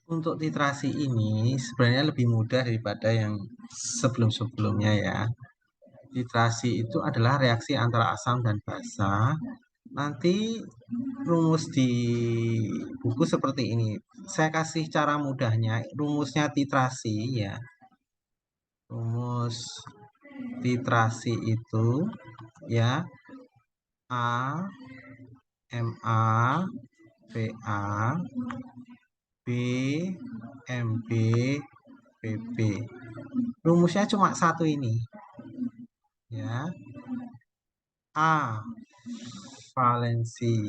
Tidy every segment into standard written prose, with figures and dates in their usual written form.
Untuk titrasi ini sebenarnya lebih mudah daripada yang sebelum-sebelumnya ya. Titrasi itu adalah reaksi antara asam dan basa. Nanti rumus di buku seperti ini. Saya kasih cara mudahnya. Rumusnya titrasi ya. Rumus titrasi itu ya A MA PA B MB PP. Rumusnya cuma satu ini ya. A valensi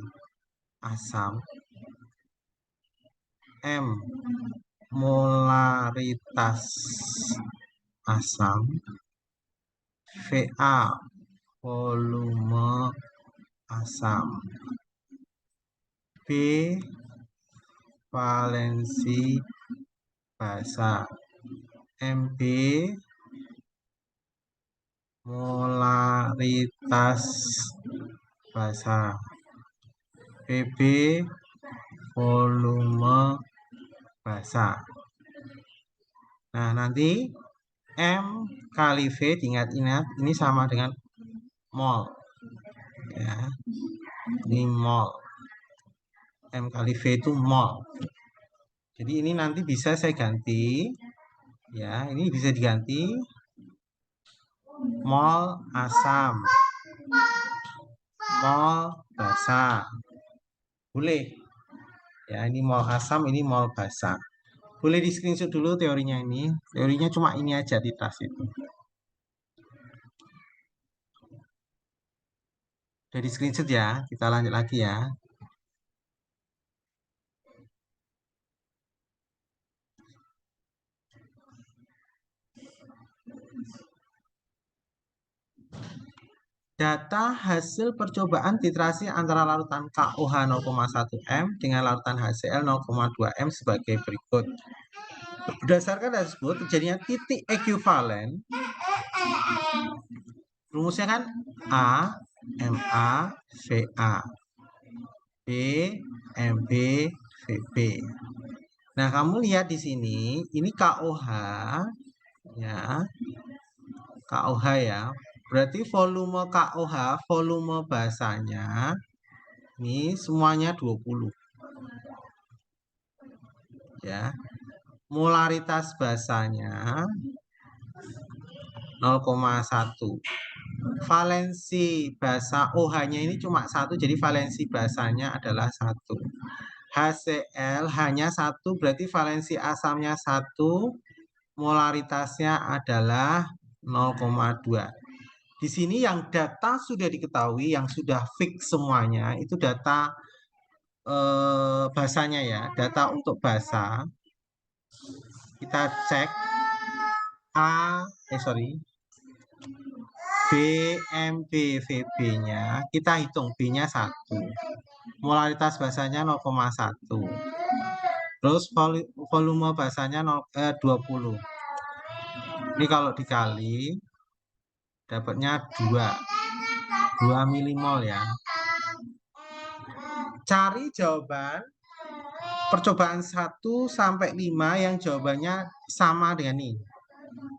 asam, M molaritas asam, Va volume asam, B valensi basa, Mb molaritas basa, Pb volume basa. Nah, nanti M kali V diingat-ingat ini sama dengan mol. Ya. Ini mol. M kali V itu mol. Jadi ini nanti bisa saya ganti. Ya, ini bisa diganti mol asam, mol basa. Boleh. Ya, ini mol asam, ini mol basa. Boleh di screenshot dulu teorinya ini. Teorinya cuma ini aja di tas itu. Udah di screenshot ya. Kita lanjut lagi ya. Data hasil percobaan titrasi antara larutan KOH 0,1 M dengan larutan HCl 0,2 M sebagai berikut. Berdasarkan hal tersebut, terjadinya titik ekuivalen. Rumusnya kan A, MA, VA, B, MB, VB. Nah, kamu lihat di sini, ini KOH, ya, KOH ya. Berarti volume KOH, volume basanya, ini semuanya 20. Ya. Molaritas basanya 0,1. Valensi basa OH-nya ini cuma 1, jadi valensi basanya adalah 1. HCl hanya 1, berarti valensi asamnya 1, molaritasnya adalah 0,2. Di sini yang data sudah diketahui, yang sudah fix semuanya, itu data basanya ya, data untuk basa. Kita cek BMBVB-nya, kita hitung B-nya 1. Molaritas basanya 0,1. Terus volume basanya 20. Ini kalau dikali dapatnya 2 milimol ya. Cari jawaban percobaan 1 sampai 5 yang jawabannya sama dengan ini.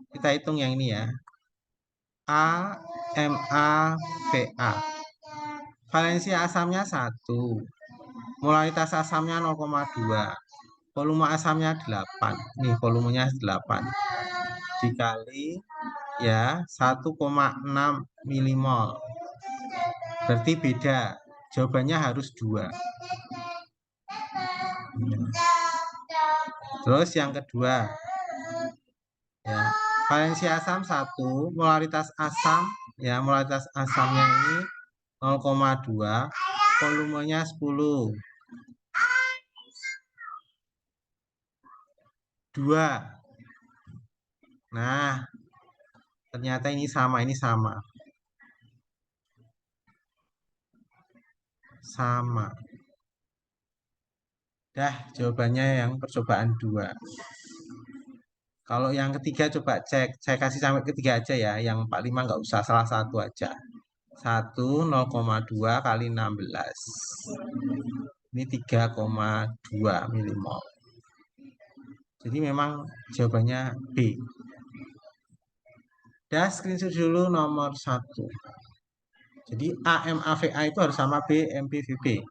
Kita hitung yang ini ya. A, MA, VA. Valensi asamnya 1. Molaritas asamnya 0,2. Volume asamnya 8. Nih volumenya 8. Dikali ya 1,6 milimol. Berarti beda. Jawabannya harus 2. Terus yang kedua. Ya, valensi asam 1, molaritas asam ya, molaritas asamnya ini 0,2, volumenya 10. 2. Nah, ternyata ini sama, ini sama. Sama. Dah, jawabannya yang percobaan 2. Kalau yang ketiga coba cek, saya kasih sampai ketiga aja ya, yang 45 nggak usah, salah satu aja. 1 0,2 kali 16. Ini 3,2 milimol. Jadi memang jawabannya B. Dan screenshot dulu nomor 1. Jadi AMAVA itu harus sama BMPVB.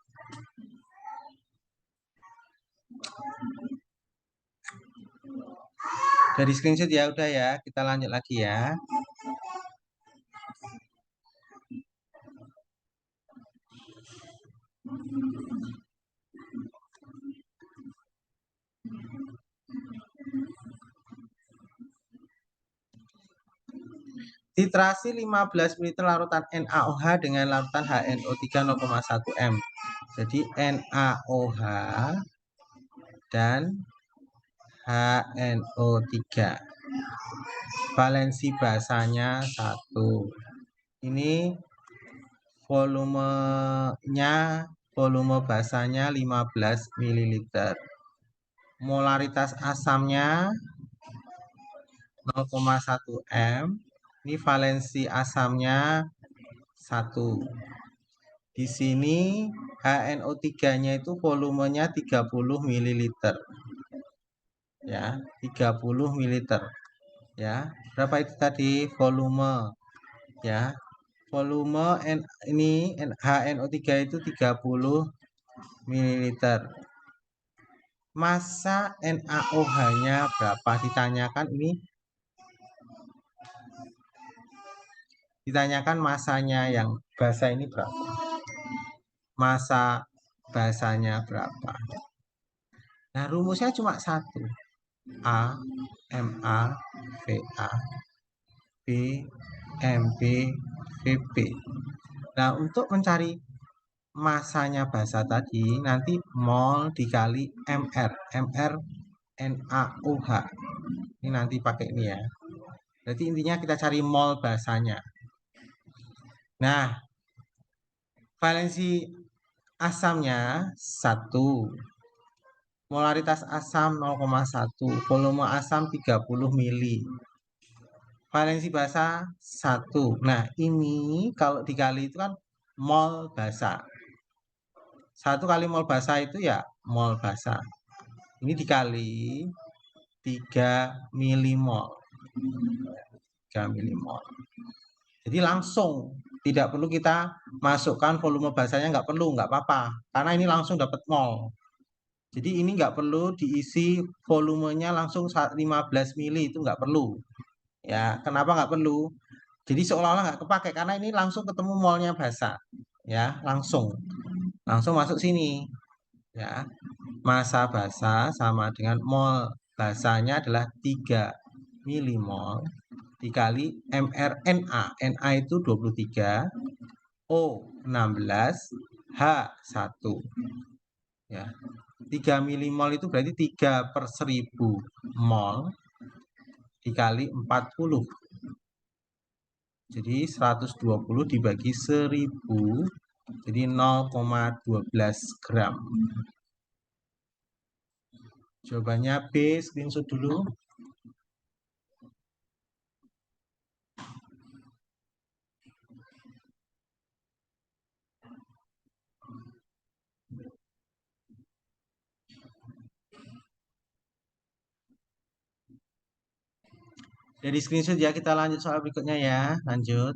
Dari screenshot ya udah ya, kita lanjut lagi ya. Titrasi 15 ml larutan NaOH dengan larutan HNO3 0,1 m. Jadi NaOH dan HNO3. Valensi basanya 1. Ini volume basanya 15 ml. Molaritas asamnya 0,1 m. Ini valensi asamnya 1. Di sini HNO3-nya itu volumenya 30 ml. Ya, 30 ml. Ya, berapa itu tadi volume? Ya, volume ini HNO3 itu 30 ml. Massa NaOH-nya berapa? Ditanyakan masanya yang basa ini berapa? Massa basanya berapa? Nah, rumusnya cuma 1. A MA VA B MB VB. Nah, untuk mencari masanya basa tadi nanti mol dikali MR NaOH. Ini nanti pakai ini ya. Berarti intinya kita cari mol basanya. Nah, valensi asamnya 1. Molaritas asam 0,1. Volume asam 30 mili. Valensi basa 1. Nah, ini kalau dikali itu kan mol basa. 1 kali mol basa itu ya mol basa. Ini dikali 3 milimol. 3 milimol. Jadi langsung, tidak perlu kita masukkan volume basanya, nggak perlu, nggak apa-apa. Karena ini langsung dapat mol. Jadi ini nggak perlu diisi volumenya langsung 15 mili, itu nggak perlu. Ya, kenapa nggak perlu? Jadi seolah-olah nggak kepake, karena ini langsung ketemu molnya basa. Ya, langsung masuk sini. Ya, massa basa sama dengan mol basanya adalah 3 milimol dikali mRNA. NA itu 23, O 16, H 1. Ya. 3 milimol itu berarti 3/1000 mol dikali 40. Jadi 120 dibagi 1000, jadi 0,12 gram. Jawabannya B, screenshot dulu. Dari screenshot ya, kita lanjut soal berikutnya ya. Lanjut.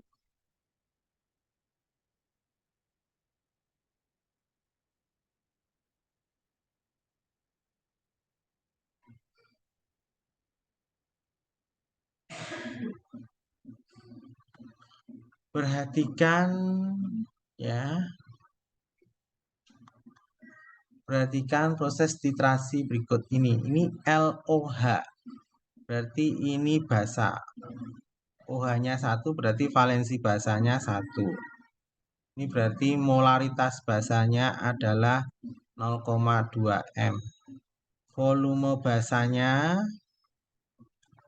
Perhatikan ya. Perhatikan proses titrasi berikut ini. Ini LOH. Berarti ini basa. OH-nya 1 berarti valensi basanya 1. Ini berarti molaritas basanya adalah 0,2 M. Volume basanya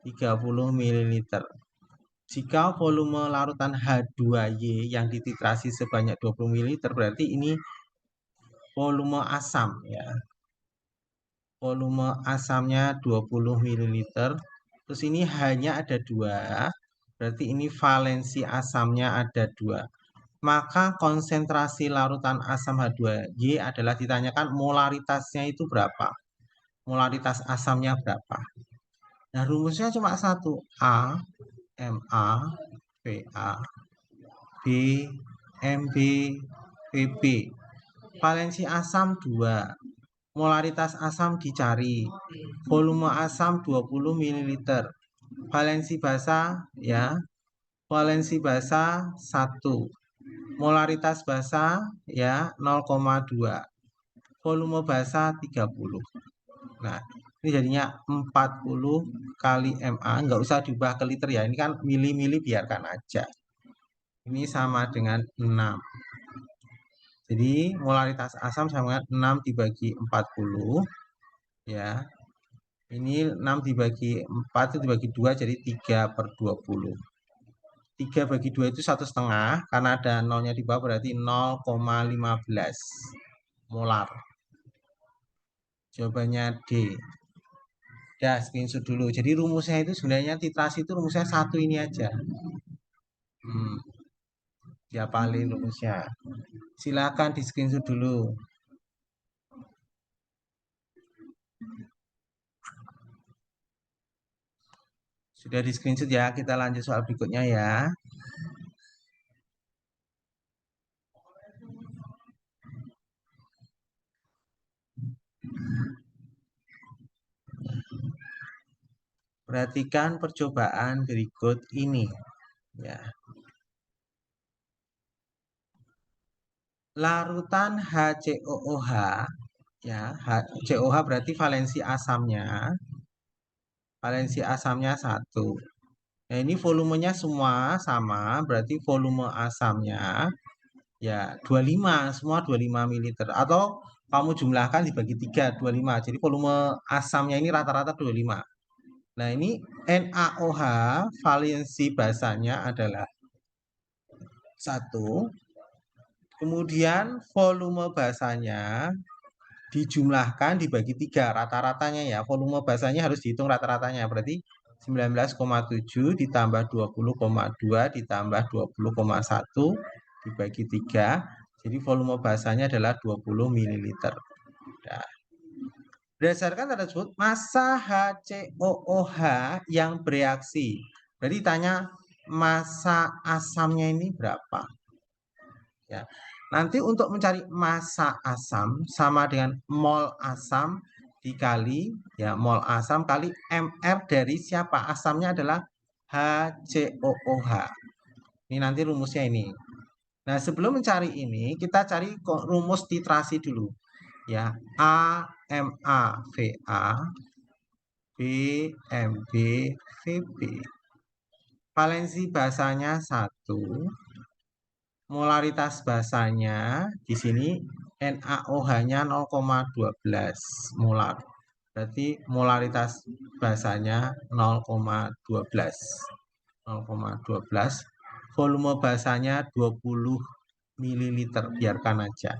30 ml. Jika volume larutan H2Y yang dititrasi sebanyak 20 ml berarti ini volume asam ya. Volume asamnya 20 ml. Terus ini hanya ada 2. Berarti ini valensi asamnya ada 2. Maka konsentrasi larutan asam H2Y adalah ditanyakan molaritasnya itu berapa. molaritas asamnya berapa. Nah, rumusnya cuma satu, A, MA, VA, B, MB, VB. Valensi asam 2. Molaritas asam dicari. Volume asam 20 ml. Valensi basa ya. Valensi basa 1. Molaritas basa ya 0,2. Volume basa 30. Nah, ini jadinya 40 kali MA. Nggak usah diubah ke liter ya. Ini kan mili-mili, biarkan aja. Ini sama dengan 6. Jadi molaritas asam sama dengan 6 dibagi 40. Ya. Ini 6 dibagi 4 itu dibagi 2 jadi 3/20. 3 bagi 2 itu 1,5. Karena ada nolnya di bawah berarti 0,15 molar. Jawabannya D. Ya, screenshot dulu. Jadi rumusnya itu sebenarnya titrasi itu rumusnya satu ini aja. Diapalin rumusnya. Silakan di screenshot dulu. Sudah di screenshot ya, kita lanjut soal berikutnya ya. Perhatikan percobaan berikut ini. Ya. Larutan HCOOH, ya, HCOH berarti valensi asamnya. Valensi asamnya 1. Nah, ini volumenya semua sama, berarti volume asamnya ya 25, semua 25 ml. Atau kamu jumlahkan dibagi 3, 25. Jadi volume asamnya ini rata-rata 25. Nah, ini NaOH valensi basanya adalah 1. Kemudian volume basanya dijumlahkan dibagi 3, rata-ratanya ya. Volume basanya harus dihitung rata-ratanya. Berarti 19,7 ditambah 20,2 ditambah 20,1 dibagi 3. Jadi volume basanya adalah 20 ml. Nah, berdasarkan tanda tersebut, massa HCOOH yang bereaksi. Berarti tanya massa asamnya ini berapa? Ya. Nanti untuk mencari massa asam sama dengan mol asam dikali ya mol asam kali mR dari siapa? Asamnya adalah HCOOH. Ini nanti rumusnya ini. Nah, sebelum mencari ini, kita cari rumus titrasi dulu. Ya, AMAVA, BMBVB. Valensi basanya 1. Molaritas basanya di sini NaOH-nya 0,12 molar. Berarti molaritas basanya 0,12. 0,12. Volume basanya 20 ml, biarkan aja.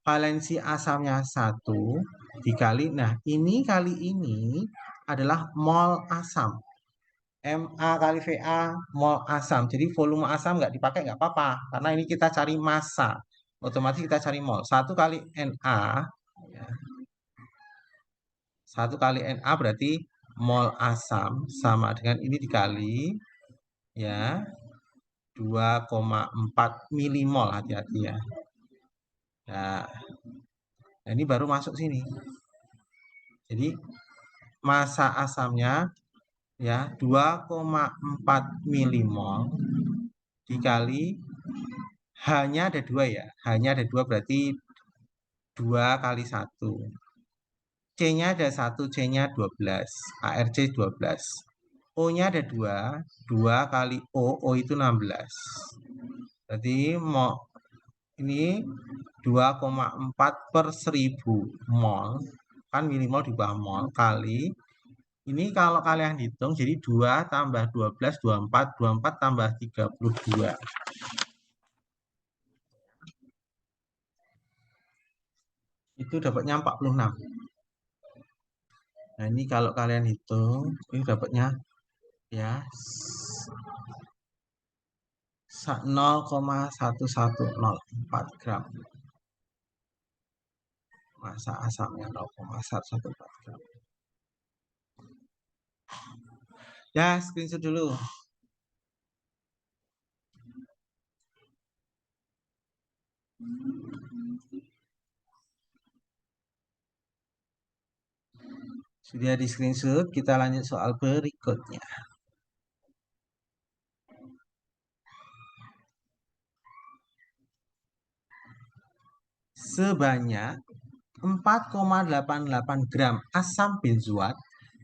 Valensi asamnya 1 dikali, nah ini kali ini adalah mol asam. MA kali VA mol asam. Jadi volume asam nggak dipakai nggak apa-apa. Karena ini kita cari massa. Otomatis kita cari mol. 1 kali Na. Ya. 1 kali Na berarti mol asam sama dengan ini dikali ya 2,4 milimol. Hati-hati ya. Nah, ini baru masuk sini. Jadi massa asamnya ya 2,4 milimol dikali hanya ada 2 ya. Hanya ada 2 berarti 2 kali 1. C-nya ada 1, C-nya 12. ARC 12. O-nya ada 2. 2 kali O, O itu 16. Berarti mau ini 2,4 per 1000 mol. Kan milimol di bawah mol kali. Ini kalau kalian hitung jadi 2 tambah 12, 24. 24 tambah 32. Itu dapatnya 46. Nah, ini kalau kalian hitung, ini dapatnya ya 0,1104 gram. Masa asamnya 0,114 gram. Ya, screenshot dulu. Sudah di screenshot, kita lanjut soal berikutnya. Sebanyak 4,88 gram asam benzoat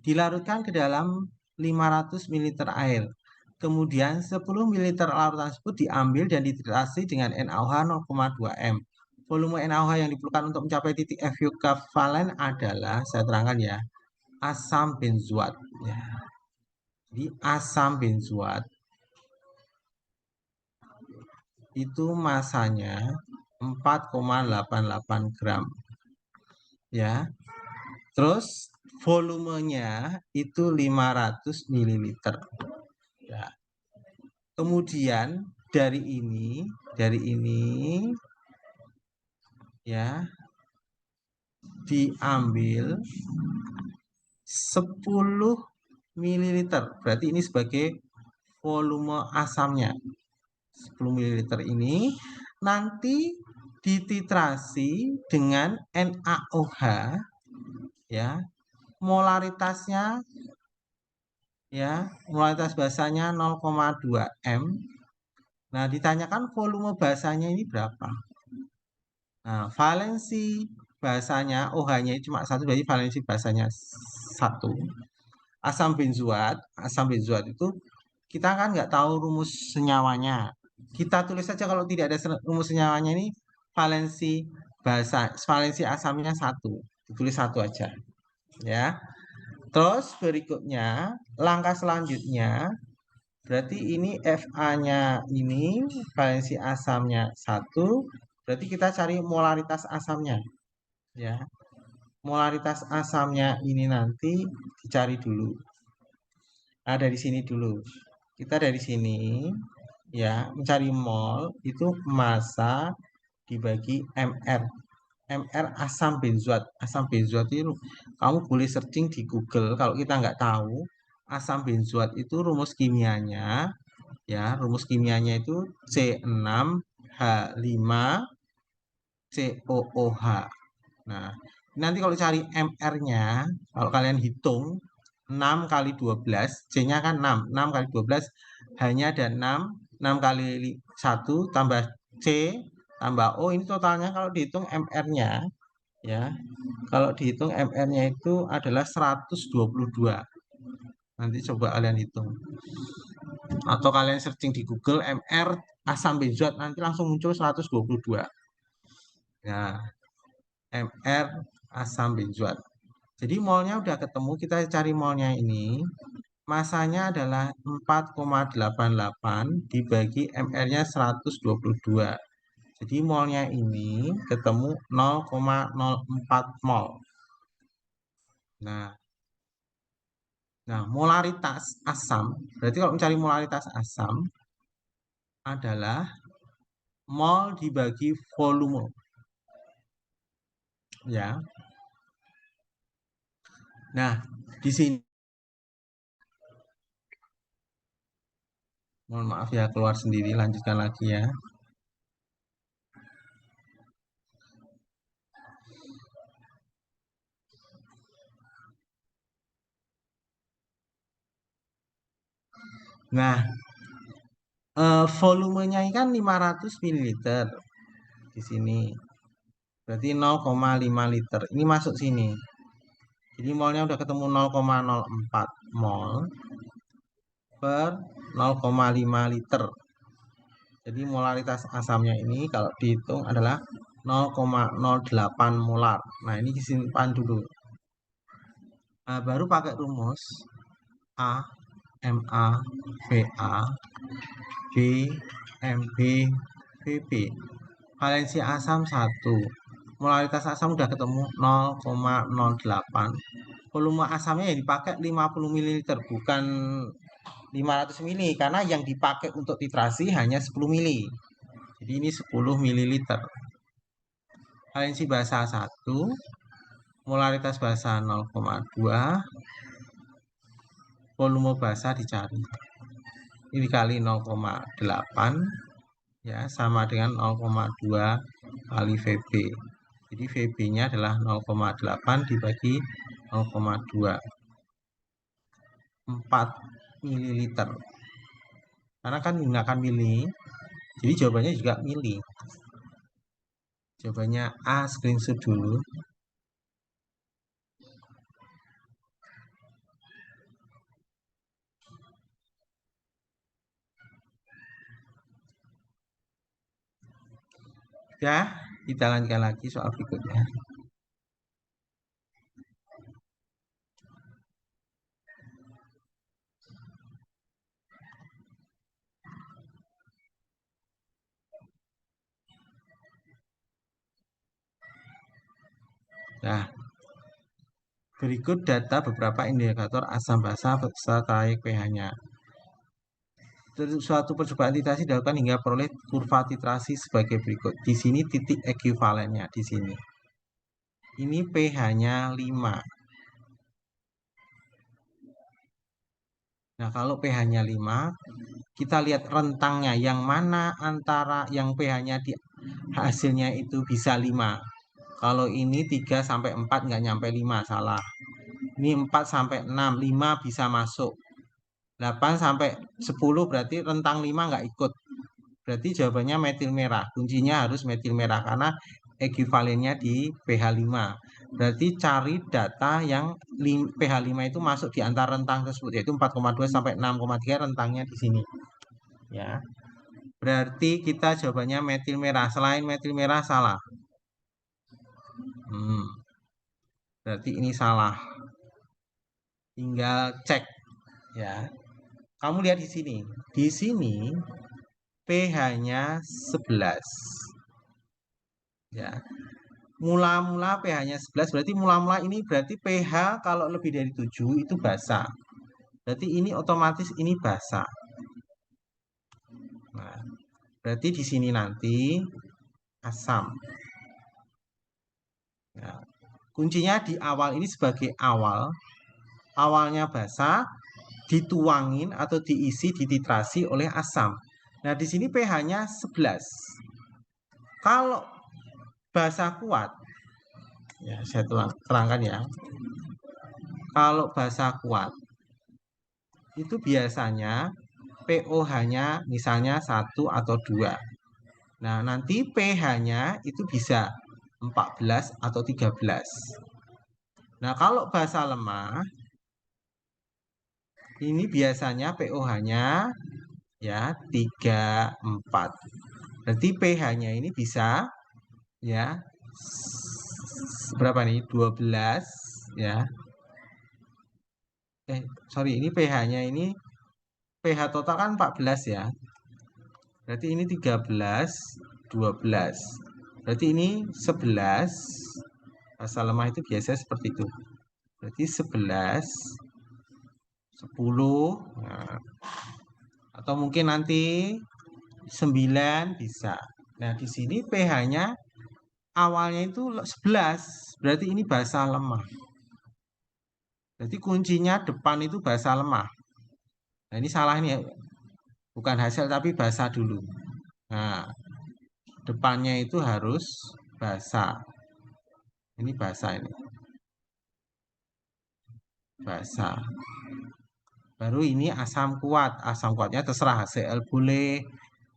dilarutkan ke dalam 500 ml air. Kemudian 10 ml larutan tersebut diambil dan dititrasi dengan NaOH 0,2 m. Volume NaOH yang diperlukan untuk mencapai titik FeO-valen adalah, saya terangkan ya, asam benzoat. Ya. Jadi asam benzoat itu masanya 4,88 gram. Ya. Terus volumenya itu 500 ml. Ya. Kemudian dari ini ya diambil 10 ml. Berarti ini sebagai volume asamnya. 10 ml ini nanti dititrasi dengan NaOH ya. Molaritasnya ya, molaritas basanya 0,2 m. Nah, ditanyakan volume basanya ini berapa? Nah, valensi basanya OH-nya cuma satu, berarti valensi basanya 1. Asam benzoat itu kita kan nggak tahu rumus senyawanya. Kita tulis saja kalau tidak ada rumus senyawanya ini valensi asamnya 1. Ditulis 1 aja. Ya. Terus berikutnya, langkah selanjutnya, berarti ini Fa-nya ini, valensi asamnya 1, berarti kita cari molaritas asamnya. Ya. Molaritas asamnya ini nanti dicari dulu. Ada di sini dulu. Kita dari sini, ya, mencari mol, itu massa dibagi MR. MR asam benzoat. Asam benzoat itu kamu boleh searching di Google. Kalau kita nggak tahu, asam benzoat itu rumus kimianya, ya, rumus kimianya itu C6H5COOH. Nah, nanti kalau cari MR-nya, kalau kalian hitung 6 kali 12, C-nya kan 6, 6 kali 12 hanya ada 6, 6 kali 1 tambah C tambah O, ini totalnya kalau dihitung MR-nya ya. Kalau dihitung MR-nya itu adalah 122. Nanti coba kalian hitung. Atau kalian searching di Google MR asam benzoat, nanti langsung muncul 122. Nah, MR asam benzoat. Jadi molnya udah ketemu, kita cari molnya ini. Masanya adalah 4,88 dibagi MR-nya 122. Jadi molnya ini ketemu 0,04 mol. Nah, molaritas asam, berarti kalau mencari molaritas asam adalah mol dibagi volume. Ya. Nah, di sini mohon maaf ya, keluar sendiri, lanjutkan lagi ya. Nah, volumenya ini kan 500 ml di sini. Berarti 0,5 liter. Ini masuk sini. Jadi molnya udah ketemu 0,04 mol per 0,5 liter. Jadi molaritas asamnya ini kalau dihitung adalah 0,08 molar. Nah, ini disimpan dulu. Nah, baru pakai rumus A MA VA B MB VB. Valensi asam 1. Molaritas asam udah ketemu 0,08. Volume asamnya yang dipakai 50 ml, bukan 500 ml, karena yang dipakai untuk titrasi hanya 10 ml. Jadi ini 10 ml. Valensi basa 1, molaritas basa 0,2, volume basa dicari. Ini kali 0,8 ya, sama dengan 0,2 kali VB. Jadi VB-nya adalah 0,8 dibagi 0,2, 4 ml. Karena kan menggunakan mili, jadi jawabannya juga mili. Jawabannya A, screenshot dulu. Ya, kita lanjutkan lagi soal berikutnya. Nah, berikut data beberapa indikator asam basa beserta pH-nya. Suatu percobaan titrasi dilakukan hingga peroleh kurva titrasi sebagai berikut. Di sini titik ekuivalennya di sini. Ini pH-nya 5. Nah, kalau pH-nya 5, kita lihat rentangnya yang mana antara yang pH-nya di hasilnya itu bisa 5. Kalau ini 3 sampai 4 nggak nyampe 5, salah. Ini 4 sampai 6, 5 bisa masuk. 8 sampai 10 berarti rentang 5 nggak ikut. Berarti jawabannya metil merah. Kuncinya harus metil merah karena ekuivalennya di pH 5. Berarti cari data yang pH 5 itu masuk di antara rentang tersebut, yaitu 4,2 sampai 6,3, rentangnya di sini. Ya. Berarti kita jawabannya metil merah. Selain metil merah salah. Berarti ini salah. Tinggal cek ya. Kamu lihat di sini. Di sini pH-nya 11. Ya. Mula-mula pH-nya 11, berarti mula-mula ini berarti pH kalau lebih dari 7 itu basa. Berarti ini otomatis ini basa. Nah, berarti di sini nanti asam. Nah, kuncinya di awal ini sebagai awal. Awalnya basa, dituangin atau diisi, dititrasi oleh asam. Nah, di sini pH-nya 11. Kalau basa kuat, ya saya terangkan ya. Kalau basa kuat, itu biasanya pOH-nya misalnya 1 atau 2. Nah, nanti pH-nya itu bisa 14 atau 13. Nah, kalau basa lemah, ini biasanya pOH-nya ya 3, 4. Berarti pH-nya ini bisa ya berapa nih? 12 ya. Sorry, ini pH-nya ini pH total kan 14 ya. Berarti ini 13, 12. Berarti ini 11. Basa lemah itu biasanya seperti itu. Berarti 11, 10. Nah, atau mungkin nanti 9 bisa. Nah, di sini pH-nya awalnya itu 11. Berarti ini basa lemah. Berarti kuncinya depan itu basa lemah. Nah, ini salah nih. Bukan hasil tapi basa dulu. Nah, depannya itu harus basa. Ini basa ini. Basa. Baru ini asam kuat. Asam kuatnya terserah HCl boleh,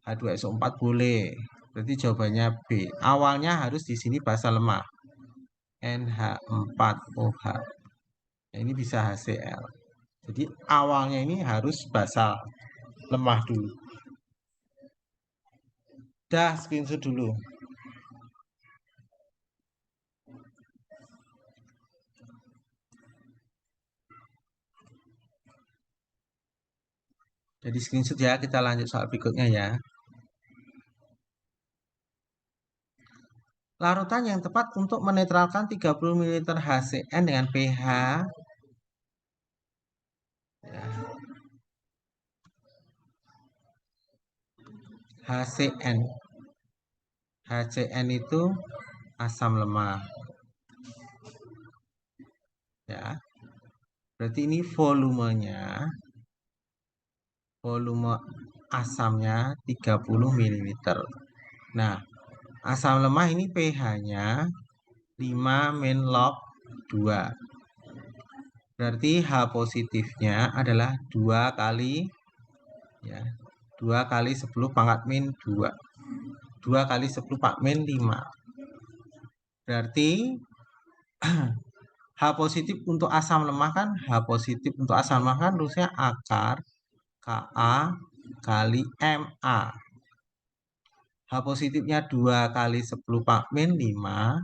H2SO4 boleh. Berarti jawabannya B. Awalnya harus di sini basa lemah. NH4OH. Nah, ini bisa HCl. Jadi awalnya ini harus basa lemah dulu. Dah, screenshot dulu. Jadi screenshot ya, kita lanjut soal berikutnya ya. Larutan yang tepat untuk menetralkan 30 ml HCN dengan pH HCN. HCN itu asam lemah. ya. Berarti ini volumenya, volume asamnya 30 ml. Nah, asam lemah ini pH-nya 5 min log 2. Berarti H positifnya adalah 2 kali, ya, 2 kali 10 pangkat min 2. 2 kali 10 pangkat min 5. Berarti H positif untuk asam lemah kan, H positif untuk asam lemah kan rumusnya akar Ka kali Ma. H positifnya 2 kali 10 pangkat min 5.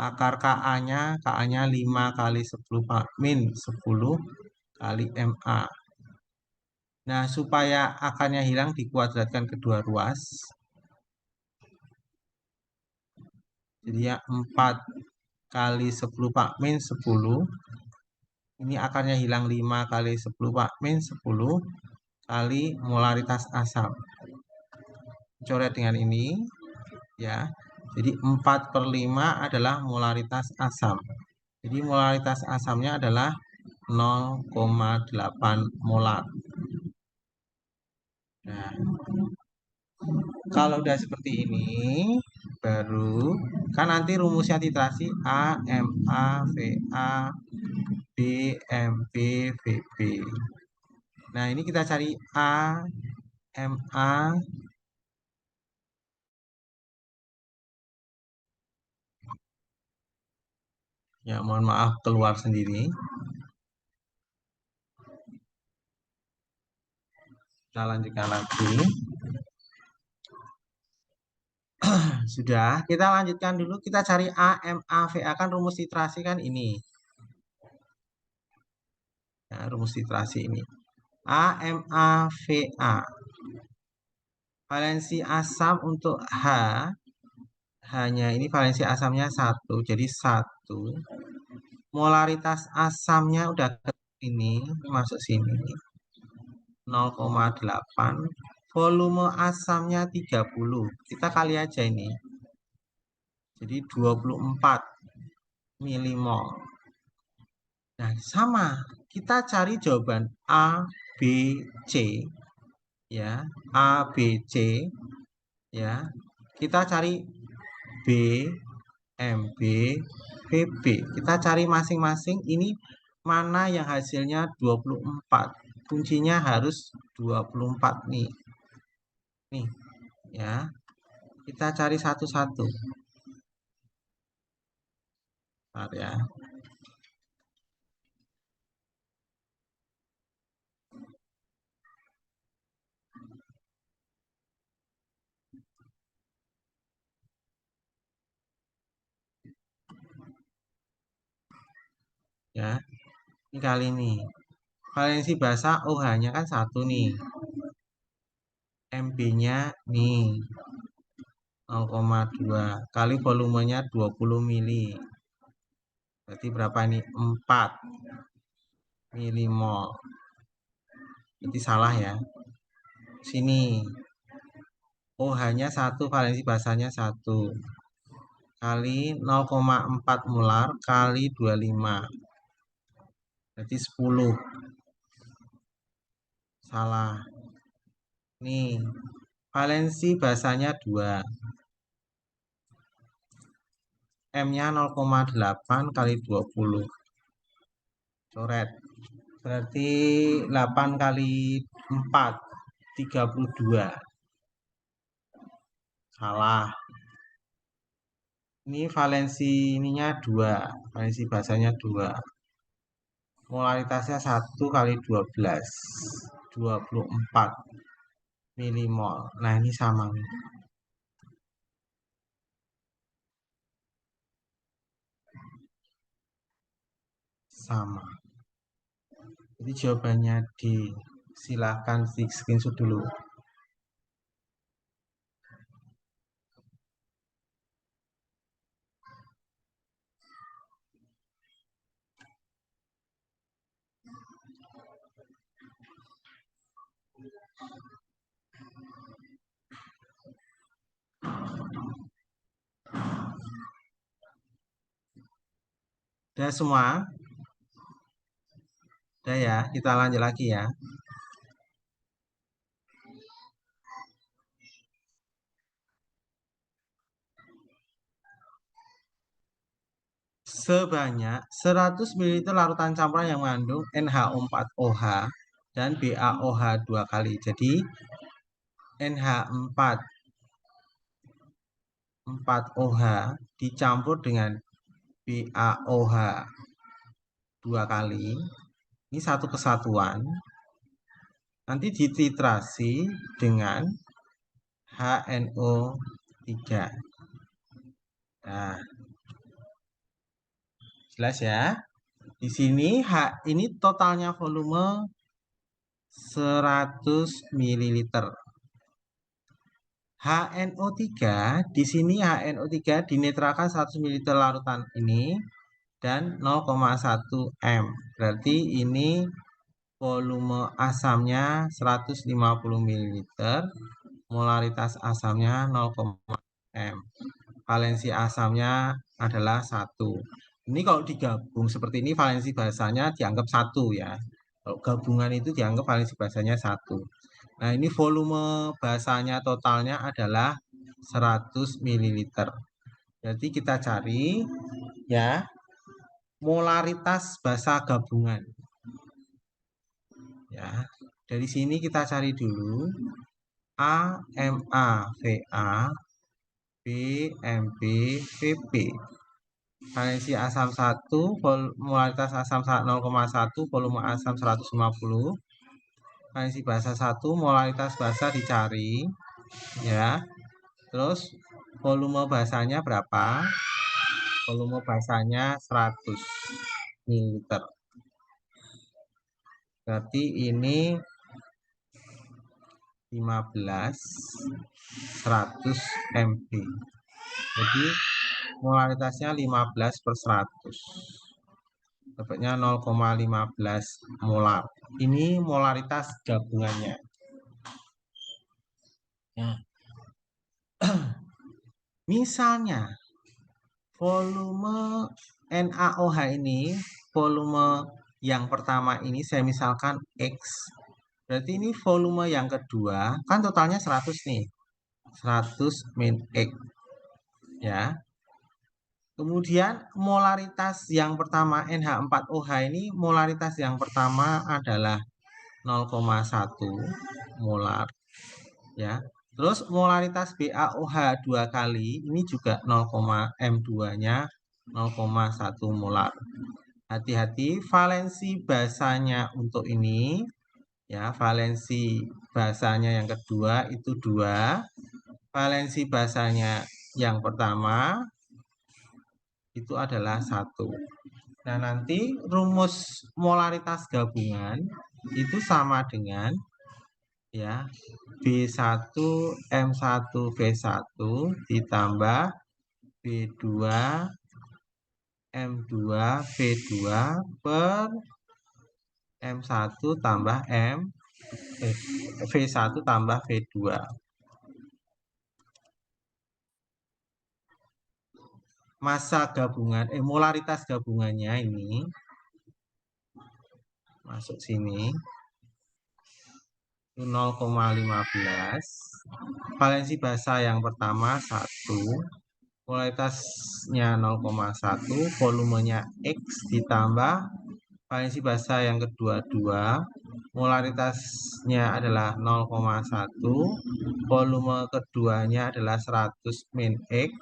Akar Ka-nya 5 kali 10 pangkat min 10 kali Ma. Nah, supaya akarnya hilang dikuadratkan kedua ruas. Jadi ya 4 kali 10 pangkat min 10. Ini akarnya hilang 5 kali 10 pangkat min 10 kali molaritas asam. Coret dengan ini, ya. Jadi 4/5 adalah molaritas asam. Jadi molaritas asamnya adalah 0,8 molar. Nah, kalau udah seperti ini, baru kan nanti rumusnya titrasi A, Ma, Va, B, Mb, Vb. Nah, ini kita cari A, Ma, ya mohon maaf keluar sendiri. Kita lanjutkan lagi. Sudah, kita lanjutkan dulu. Kita cari A, Ma, Va. Kan rumus titrasi kan ini. Ya, rumus titrasi ini. A, Ma, Va. Valensi asam untuk H. Hanya ini valensi asamnya 1. Jadi 1. Molaritas asamnya udah ke ini. Masuk sini. 0,8. Volume asamnya 30. Kita kali aja ini. Jadi 24 milimol. Nah, sama. Kita cari jawaban A, B, C. Ya, A, B, C. Ya. Kita cari B, MB, VB. Kita cari masing-masing ini mana yang hasilnya 24. Kuncinya harus 24 nih. Nih, ya. Kita cari satu-satu. Bentar ya. Ya. Ini kali ini. Valensi basa OH-nya kan 1 nih. MB-nya nih 0,2 kali volumenya 20 mili. Berarti berapa ini? 4 milimol. Berarti salah ya. Sini OH-nya 1, valensi basanya 1 kali 0,4 molar kali 25. Berarti 10. Salah. Nih, valensi basanya 2. M-nya 0,8 kali 20. Coret. Berarti 8 kali 4, 32. Salah. Ini valensi ininya 2. Valensi basanya 2. Molaritasnya 1 kali 12. 24 milimol. Nah, ini sama nih. Sama. Jadi jawabannya D. Silahkan di screenshot dulu. Udah semua? Udah ya, kita lanjut lagi ya. Sebanyak 100 ml larutan campuran yang mengandung NH4OH dan BaOH 2 kali. Jadi NH4OH dicampur dengan BaOH 2 kali. Ini satu kesatuan. Nanti dititrasi dengan HNO3. Nah, jelas ya. Di sini ini totalnya volume 100 ml. HNO3 di sini HNO3 dinetralkan 100 ml larutan ini dan 0,1 M. Berarti ini volume asamnya 150 ml, molaritas asamnya 0,1 M. Valensi asamnya adalah 1. Ini kalau digabung seperti ini valensi basanya dianggap 1 ya. Kalau gabungan itu dianggap valensi basanya 1. Nah, ini volume basanya totalnya adalah 100 ml. Jadi kita cari ya molaritas basa gabungan. Ya. Dari sini kita cari dulu AMAVA BMB-VB. Valensi asam 1, molaritas asam 0,1, volume asam 150. Valensi basa 1, molaritas basa dicari ya. Terus volume basanya berapa? Volume basanya 100 ml. Berarti ini 15 100 mb. Jadi molaritasnya 15/100. Dapatnya 0,15 molar. Ini molaritas gabungannya. Ya. Misalnya volume NaOH ini, volume yang pertama ini saya misalkan X. Berarti ini volume yang kedua, kan totalnya 100 nih. 100 min X. Ya. Kemudian molaritas yang pertama NH4OH ini, molaritas yang pertama adalah 0,1 molar. Ya. Terus molaritas BaOH 2 kali ini juga 0, M2-nya 0,1 molar. Hati-hati, valensi basanya untuk ini ya, valensi basanya yang kedua itu 2, valensi basanya yang pertama itu adalah 1. Nah, nanti rumus molaritas gabungan itu sama dengan ya B1M1V1 ditambah B2 M2V2 per M1 tambah V1 tambah V2. Massa gabungan, molaritas gabungannya ini masuk sini 0,15. Valensi basa yang pertama 1, molaritasnya 0,1, volumenya X ditambah valensi basa yang kedua 2, molaritasnya adalah 0,1, volume keduanya adalah 100 min X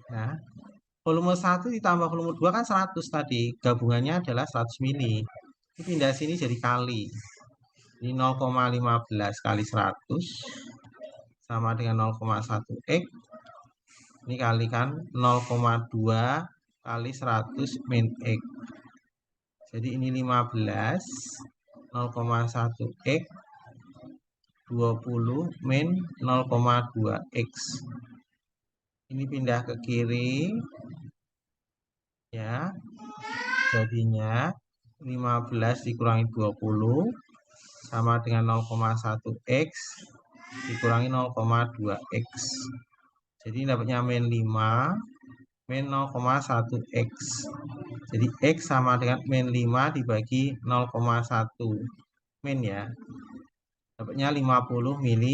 ya. Volume 1 ditambah volume 2 kan 100 tadi, gabungannya adalah 100 mili. Ini pindah sini jadi kali. Ini 0,15 kali 100 sama dengan 0,1 X. Ini kalikan 0,2 kali 100 min X. Jadi ini 15, 0,1 X, 20 min 0,2 X. Ini pindah ke kiri ya. Jadinya 15 dikurangi 20 sama dengan 0,1 X dikurangi 0,2 X. Jadi dapatnya min 5 min 0,1 X. Jadi X sama dengan min 5 dibagi 0,1 min ya. Dapatnya 50 ml.